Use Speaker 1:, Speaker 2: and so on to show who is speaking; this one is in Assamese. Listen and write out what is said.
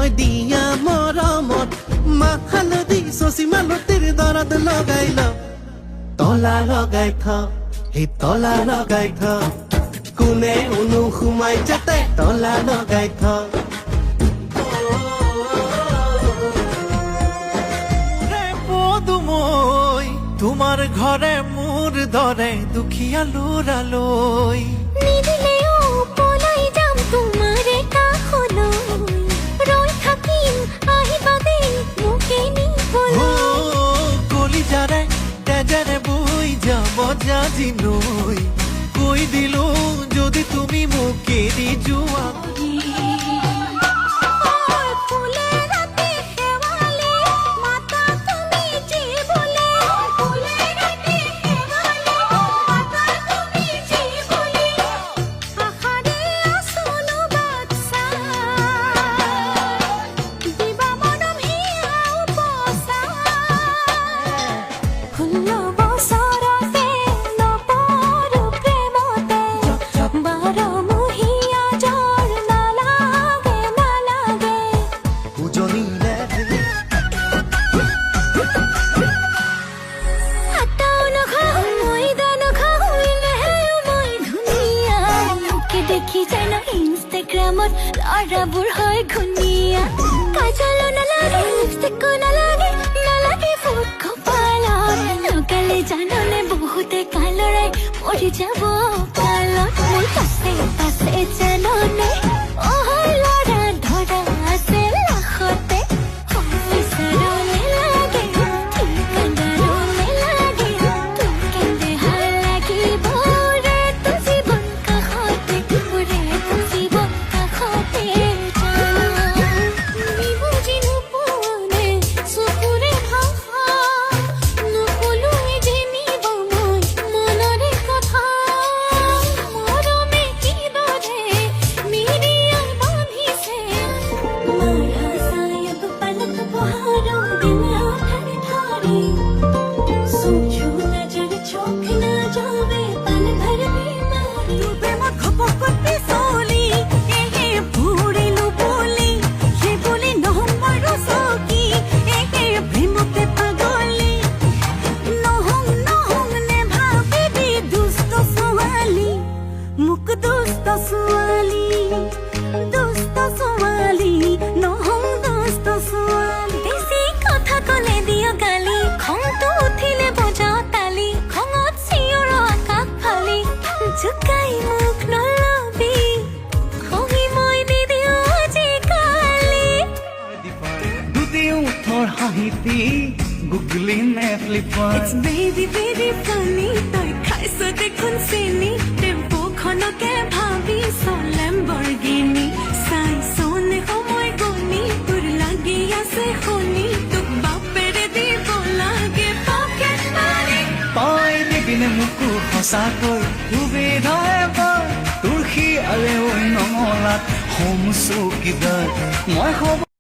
Speaker 1: মই দিয়া মৰমত মাহ হালধি চচি মালতিৰ দৰত লগাই ল তলা লগাই থ সেই তলা লগাই থ কোনে সোমাই যাতে তলা লগাই থ তোমাৰ ঘৰে মোৰ দৰে দুখীয়া ল'ৰালৈ
Speaker 2: নিদিলেও পলাই যাম তোমাৰে কাষলৈ ৰৈ থাকিম আহিবা দেই মোকে নিবলৈ
Speaker 1: কলিজাৰে তেজেৰে বৈ যাব জাজি নৈ কৈ দিলো যদি তুমি মোক এৰি যোৱা দেখি যায় না ইনষ্টাগ্ৰামত ল'ৰাবোৰ হয় ঘূণীয়া কাজলো নালাগে লিপষ্টিকো নালাগে নালাগে ফুট কপালত লগালে জাননে বহুতে কালৰাই মৰি যাব কালত মোৰ পাছে পাছে জাননে অহৰ ল'ৰা ধৰা আছে লাখতে অফিচাৰো নেলাগে ঠিকাদাৰো নেলাগে তোৰ কেন্দে ভাল লাগিব গুগলি নে ফ্লিপাৰ
Speaker 2: It's baby baby funny তই খাইছ দেখোন চিনি টেম্পুখনকে ভাবি লেম্বৰগিনি চাইছনে সময় গনি তোৰ লাগি আছে শুনি তোক বাপেৰে দিব লাগে পকেট মাৰি
Speaker 1: পাই দিবিনে মোকো সঁচাকৈ সুবিধাই পাই তোৰ সি আলে নমলাত হোম চৌকিদাৰ মই